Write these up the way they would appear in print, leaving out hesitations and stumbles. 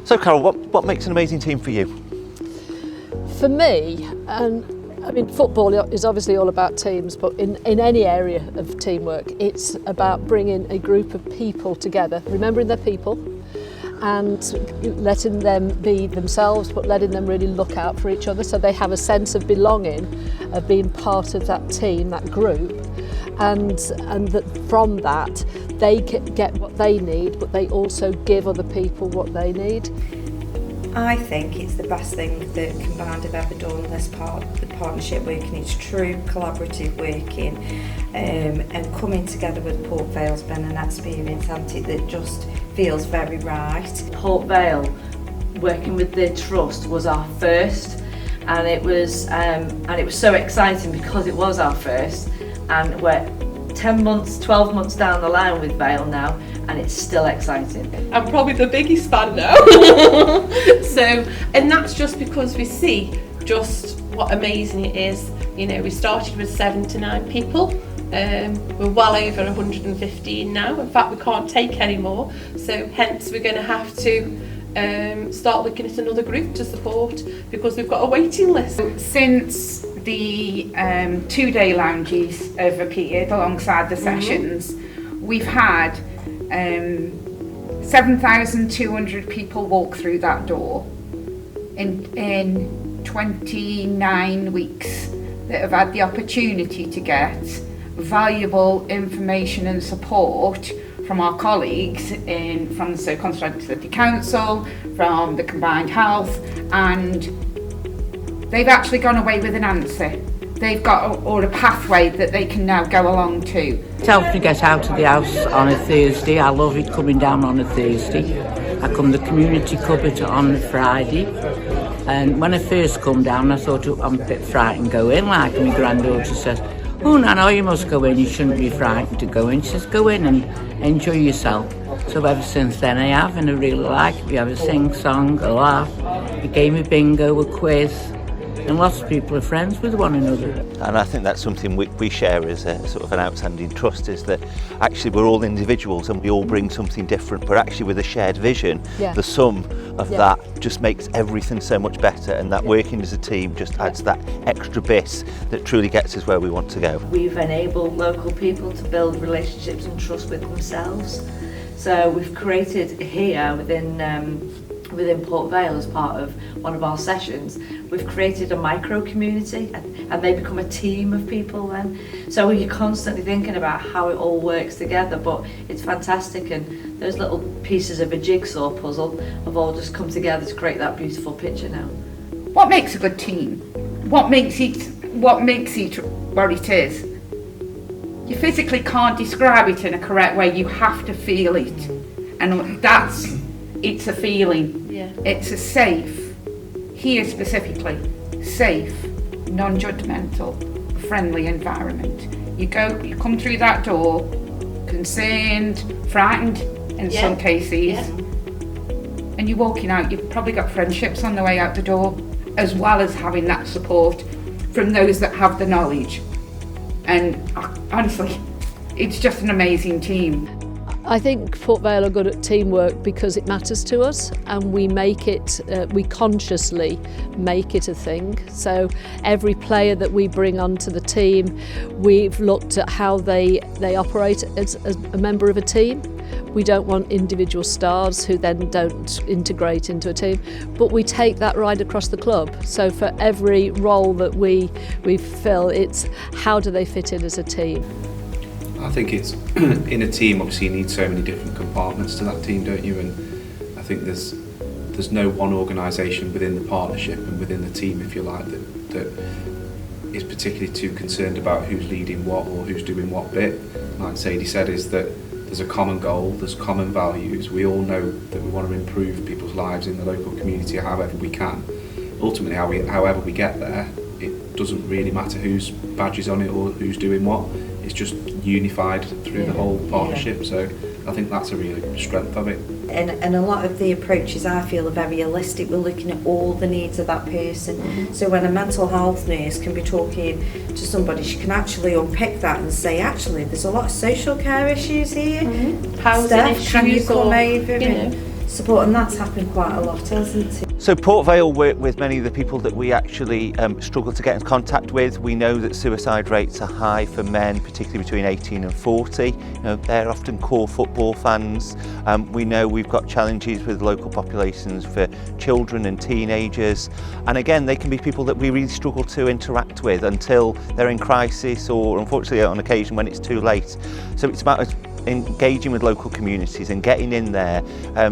So Carol, what makes an amazing team for you? For me, football is obviously all about teams, but in any area of teamwork, it's about bringing a group of people together, remembering their people, and letting them be themselves, but letting them really look out for each other so they have a sense of belonging, of being part of that team, that group, and that from that they get what they need, but they also give other people what they need. I think it's the best thing that Combined have ever done, this partnership working. It's true collaborative working, and coming together with Port Vale's been an experience, hasn't it, that just feels very right. Port Vale, working with the trust, was our first, and it was so exciting because it was our first, and we're 10 months, 12 months down the line with Vale now, and it's still exciting. I'm probably the biggest fan now. And that's just because we see just what amazing it is. You know, we started with 7 to 9 people. We're well over 115 now. In fact, we can't take any more. So hence we're going to have to start looking at another group to support, because we've got a waiting list. Since the 2-day lounges have repeated alongside the sessions, we've had 7,200 people walk through that door in 29 weeks that have had the opportunity to get valuable information and support from our colleagues from the Stoke-on-Trent City Council, from the Combined Health, and they've actually gone away with an answer. They've got a pathway that they can now go along to. It helps me get out of the house on a Thursday. I love it coming down on a Thursday. I come to the community cupboard on a Friday. And when I first come down, I thought, I'm a bit frightened to go in. Like my granddaughter says, oh, Nana, you must go in. You shouldn't be frightened to go in. She says, go in and enjoy yourself. So ever since then I have, and I really like it. We have a sing-song, a laugh, a game of bingo, a quiz. And lots of people are friends with one another. And I think that's something we share as a sort of an outstanding trust, is that actually we're all individuals and we all bring something different, but actually with a shared vision, the sum of that just makes everything so much better, and that working as a team just adds that extra bit that truly gets us where we want to go. We've enabled local people to build relationships and trust with themselves. So we've created here within Port Vale, as part of one of our sessions, we've created a micro community, and they become a team of people then. So you're constantly thinking about how it all works together, but it's fantastic, and those little pieces of a jigsaw puzzle have all just come together to create that beautiful picture now. What makes a good team? What makes it what it is? You physically can't describe it in a correct way. You have to feel it, and it's a feeling. Yeah. It's a safe, here specifically, safe, non-judgmental, friendly environment. You come through that door, concerned, frightened in some cases, and you're walking out, you've probably got friendships on the way out the door, as well as having that support from those that have the knowledge. And honestly, it's just an amazing team. I think Port Vale are good at teamwork because it matters to us, and we make it, we consciously make it a thing. So every player that we bring onto the team, we've looked at how they operate as a member of a team. We don't want individual stars who then don't integrate into a team, but we take that right across the club. So for every role that we fill, it's how do they fit in as a team. I think it's in a team, obviously you need so many different compartments to that team, don't you? And I think there's no one organisation within the partnership and within the team, if you like, that is particularly too concerned about who's leading what or who's doing what bit. Like Sadie said, is that there's a common goal, there's common values. We all know that we want to improve people's lives in the local community however we can. Ultimately, however we get there, it doesn't really matter whose badge is on it or who's doing what. It's just unified through the whole partnership, so I think that's a real strength of it. And a lot of the approaches I feel are very holistic. We're looking at all the needs of that person. So when a mental health nurse can be talking to somebody, she can actually unpick that and say, actually, there's a lot of social care issues here. Housing Steph, issues, can you come over? You know. support, and that's happened quite a lot, hasn't it? So Port Vale work with many of the people that we actually struggle to get in contact with. We know that suicide rates are high for men, particularly between 18 and 40. You know, they're often core football fans. We know we've got challenges with local populations for children and teenagers. And again, they can be people that we really struggle to interact with until they're in crisis, or unfortunately on occasion when it's too late. So it's about us engaging with local communities and getting in there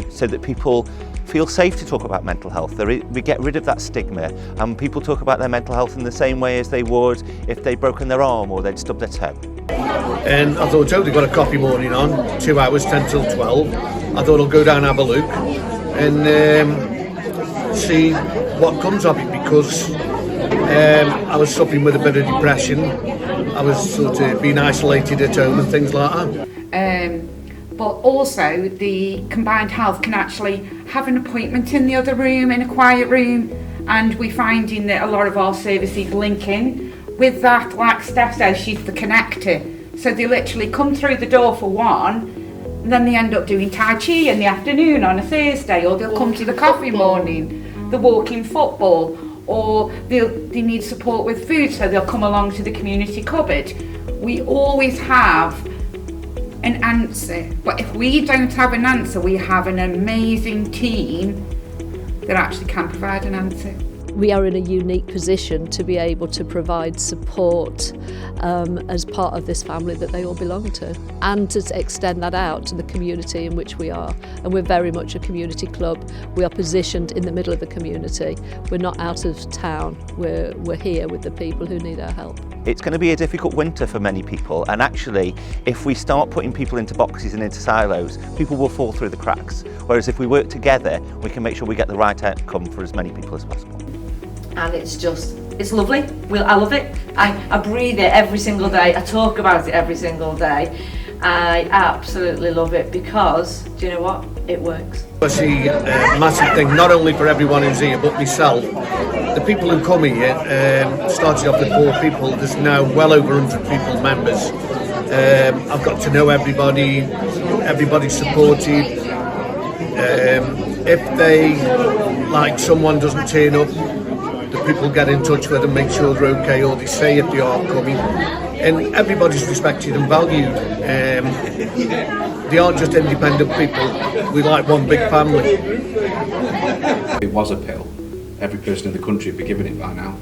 so that people feel safe to talk about mental health. We get rid of that stigma, and people talk about their mental health in the same way as they would if they'd broken their arm or they'd stubbed their toe. And I thought, they got a coffee morning on, 2 hours, 10 till 12. I thought I'll go down and have a look and see what comes of it, because I was suffering with a bit of depression. I was sort of being isolated at home and things like that. But also the combined health can actually have an appointment in the other room, in a quiet room, and we're finding that a lot of our services link in with that. Like Steph says, she's the connector, so they literally come through the door for one, and then they end up doing Tai Chi in the afternoon on a Thursday, or they'll come to the coffee morning, the walking football, or they need support with food, so they'll come along to the community cupboard. We always have an answer, but if we don't have an answer, we have an amazing team that actually can provide an answer. We are in a unique position to be able to provide support as part of this family that they all belong to, and to extend that out to the community in which we are. And we're very much a community club. We are positioned in the middle of the community. We're not out of town. We're here with the people who need our help. It's going to be a difficult winter for many people, and actually if we start putting people into boxes and into silos, people will fall through the cracks. Whereas if we work together, we can make sure we get the right outcome for as many people as possible. And it's lovely. I love it. I breathe it every single day. I talk about it every single day. I absolutely love it because, do you know what? It works. I see a massive thing, not only for everyone who's here, but myself. The people who come here, started off with 4 people, there's now well over 100 people, members. I've got to know everybody, everybody's supportive. If someone doesn't turn up, the people get in touch with them, make sure they're okay, or they say if they are coming. And everybody's respected and valued. They aren't just independent people. We like one big family. It was a pill. Every person in the country would be given it by now.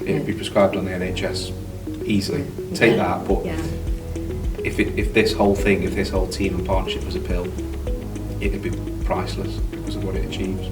It'd be prescribed on the NHS easily. Take that, but if this whole team and partnership was a pill, it'd be priceless because of what it achieves.